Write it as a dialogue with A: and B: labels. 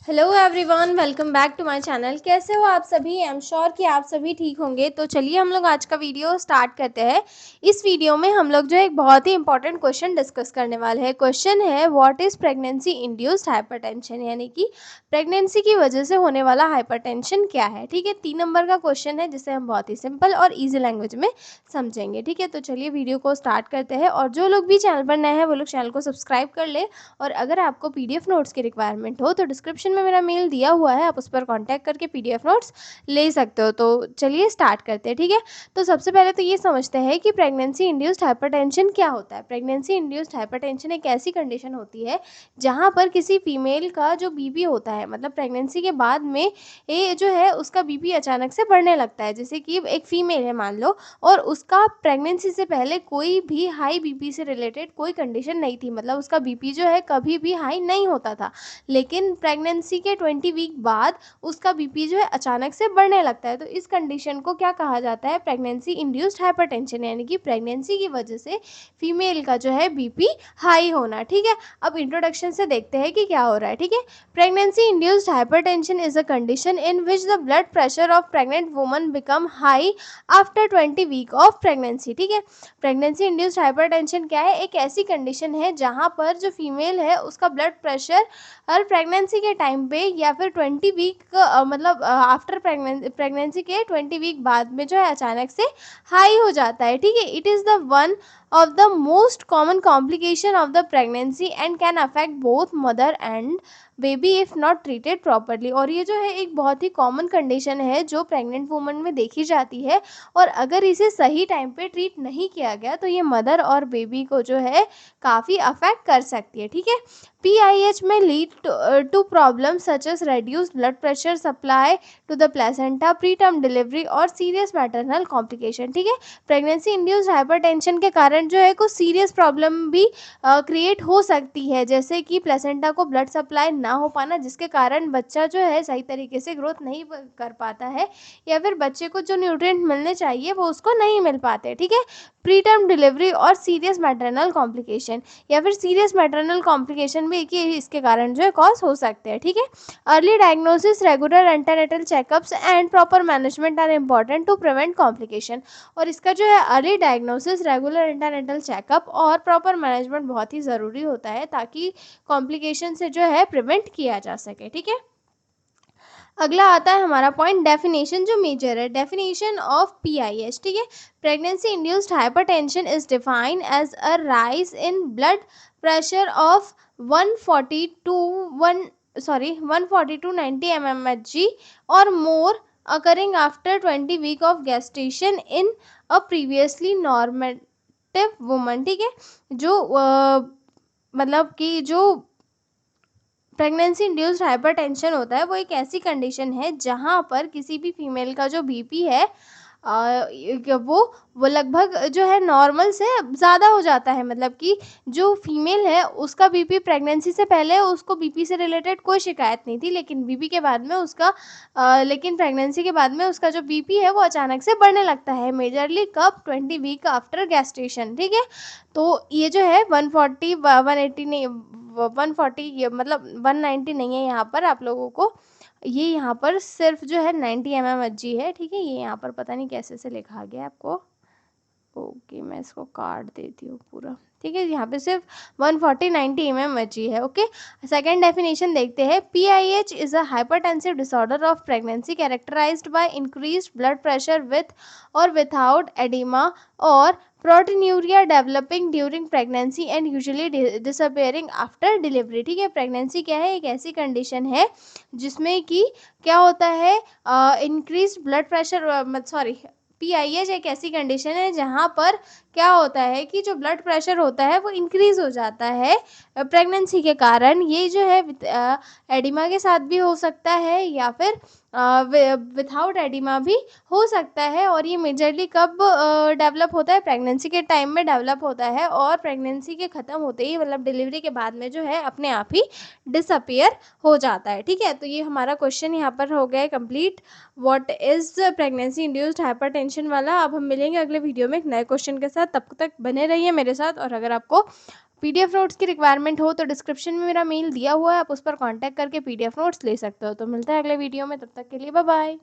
A: Hello everyone, welcome back to my channel. कैसे हो आप सभी? आई एम श्योर कि आप सभी ठीक होंगे। तो चलिए हम लोग आज का वीडियो स्टार्ट करते हैं। इस वीडियो में हम लोग जो एक बहुत ही इंपॉर्टेंट क्वेश्चन डिस्कस करने वाले हैं। क्वेश्चन है what is pregnancy induced hypertension, यानी कि प्रेगनेंसी की वजह से होने वाला हाइपरटेंशन क्या है। ठीक है, 3 नंबर का क्वेश्चन है जिसे हम बहुत ही सिंपल और ईजी लैंग्वेज में समझेंगे। ठीक है, तो चलिए वीडियो को स्टार्ट करते हैं। और जो लोग भी चैनल पर नए हैं वो लोग चैनल को सब्सक्राइब कर ले। और अगर आपको पीडीएफ नोट्स की रिक्वायरमेंट हो तो डिस्क्रिप्शन में मेरा मेल दिया हुआ है, आप उस पर कांटेक्ट करके पीडीएफ नोट्स ले सकते हो। तो चलिए स्टार्ट करते हैं। ठीक है, तो सबसे पहले तो ये समझते हैं कि प्रेगनेंसी इंड्यूस्ड हाइपरटेंशन क्या होता है। प्रेगनेंसी इंड्यूस्ड हाइपरटेंशन एक ऐसी कंडीशन होती है जहाँ पर किसी फीमेल का जो बीपी होता है, मतलब प्रेगनेंसी के बाद में ये जो है उसका बीपी अचानक से बढ़ने लगता है। जैसे कि एक फीमेल है मान लो, और उसका प्रेगनेंसी से पहले कोई भी हाई बीपी से रिलेटेड कोई कंडीशन नहीं थी, मतलब उसका बीपी जो है कभी भी हाई नहीं होता था। लेकिन प्रेगनेंसी के 20 वीक बाद उसका बीपी जो है अचानक से बढ़ने लगता है। तो इस कंडीशन को क्या कहा जाता है? प्रेगनेंसी इंड्यूस्ड हाइपरटेंशन, यानी कि प्रेगनेंसी की वजह से फीमेल का जो है बीपी हाई होना। ठीक है, अब इंट्रोडक्शन से देखते हैं कि क्या हो रहा है। ठीक है, pregnancy induced hypertension is a condition in which the blood pressure of pregnant woman become high after 20 week of pregnancy. ठीक है, प्रेगनेंसी इंड्यूस्ड हाइपरटेंशन क्या है? एक ऐसी कंडीशन है जहाँ पर जो फीमेल है उसका ब्लड प्रेशर हर प्रेगनेंसी के टाइम पे या फिर 20 वीक मतलब आफ्टर प्रेगनेंसी के 20 वीक बाद में जो है अचानक से हाई हो जाता है। ठीक है, it is the one of the most common complication of the pregnancy and can affect both mother and baby if not treated properly. और ये जो है एक बहुत ही कॉमन कंडीशन है जो प्रेग्नेंट वुमन में देखी जाती है, और अगर इसे सही टाइम पे ट्रीट नहीं किया गया तो ये मदर और बेबी को जो है काफ़ी अफेक्ट कर सकती है। ठीक है, PIH में lead to problem such as reduced blood pressure supply to the placenta, pre term delivery और सीरियस मैटरनल कॉम्प्लिकेशन। ठीक है, प्रेगनेंसी इंड्यूस्ड हाइपरटेंशन के कारण जो है कुछ सीरियस प्रॉब्लम भी क्रिएट हो सकती है, जैसे कि प्लेसेंटा को ब्लड सप्लाई ना हो पाना, जिसके कारण बच्चा जो है सही तरीके से ग्रोथ नहीं कर पाता है, या फिर बच्चे को जो न्यूट्रिएंट मिलने चाहिए वो उसको नहीं मिल पाते। ठीक है, प्री टर्म डिलीवरी और सीरियस मैटरनल कॉम्प्लिकेशन, या फिर सीरियस मैटरनल कॉम्प्लिकेशन भी इसके कारण जो है कॉज हो सकते हैं। ठीक है, early diagnosis, regular antenatal checkups and proper management are important to prevent complication. और इसका जो है early diagnosis, regular antenatal checkup और प्रॉपर मैनेजमेंट बहुत ही ज़रूरी होता है ताकि कॉम्प्लिकेशन से जो है प्रिवेंट किया जा सके। ठीक है, अगला आता है हमारा पॉइंट डेफिनेशन जो मेजर है। Definition of PIH। ठीक है, pregnancy induced hypertension is defined as a rise in blood pressure of 140 to 90 mmHg और मोर occurring after 20 week of gestation in a previously normative woman। ठीक है, जो मतलब कि जो प्रेगनेंसी इंड्यूस्ड हाइपरटेंशन होता है वो एक ऐसी कंडीशन है जहाँ पर किसी भी फीमेल का जो बीपी है वो लगभग जो है नॉर्मल से ज़्यादा हो जाता है। मतलब कि जो फीमेल है उसका बीपी प्रेगनेंसी से पहले उसको बीपी से रिलेटेड कोई शिकायत नहीं थी, लेकिन बीपी के बाद में उसका लेकिन प्रेगनेंसी के बाद में उसका जो बीपी है वो अचानक से बढ़ने लगता है, मेजरली कब? 20 वीक आफ्टर गैस्टेशन। ठीक है, तो ये जो है 140 180 नहीं, 140 ये मतलब 190 नहीं है यहाँ पर आप लोगों को, ये यहाँ पर सिर्फ जो है 90 mmHg है। ठीक है, ये यहाँ पर पता नहीं कैसे से लिखा गया आपको। ओके, मैं इसको काट देती हूँ पूरा। ठीक है, यहाँ पे सिर्फ 140 90 mmHg है। ओके, सेकेंड डेफिनेशन देखते हैं। PIH is a hypertensive disorder of pregnancy characterised by increased blood pressure with और विथआउट एडिमा और proteinuria developing during pregnancy and usually disappearing after delivery. ठीक है, प्रेगनेंसी क्या है? एक ऐसी कंडीशन है जिसमें कि क्या होता है, increase blood pressure, sorry, PIH एक ऐसी कंडीशन है जहाँ पर क्या होता है कि जो ब्लड प्रेशर होता है वो इंक्रीज हो जाता है प्रेगनेंसी के कारण। ये जो है एडिमा के साथ भी हो सकता है या फिर विथआउट एडिमा भी हो सकता है। और ये मेजरली कब डेवलप होता है? प्रेगनेंसी के टाइम में डेवलप होता है, और प्रेगनेंसी के ख़त्म होते ही मतलब डिलीवरी के बाद में जो है अपने आप ही डिसअपियर हो जाता है। ठीक है, तो ये हमारा क्वेश्चन यहाँ पर हो गया है complete, what is pregnancy induced hypertension वाला। अब हम मिलेंगे अगले वीडियो में एक नए क्वेश्चन के साथ, तब तक बने रहिए मेरे साथ। और अगर आपको पीडीएफ नोट्स की रिक्वायरमेंट हो तो डिस्क्रिप्शन में मेरा मेल दिया हुआ है, आप उस पर कॉन्टैक्ट करके पीडीएफ नोट्स ले सकते हो। तो मिलते हैं अगले वीडियो में, तब तक के लिए बाय बाय।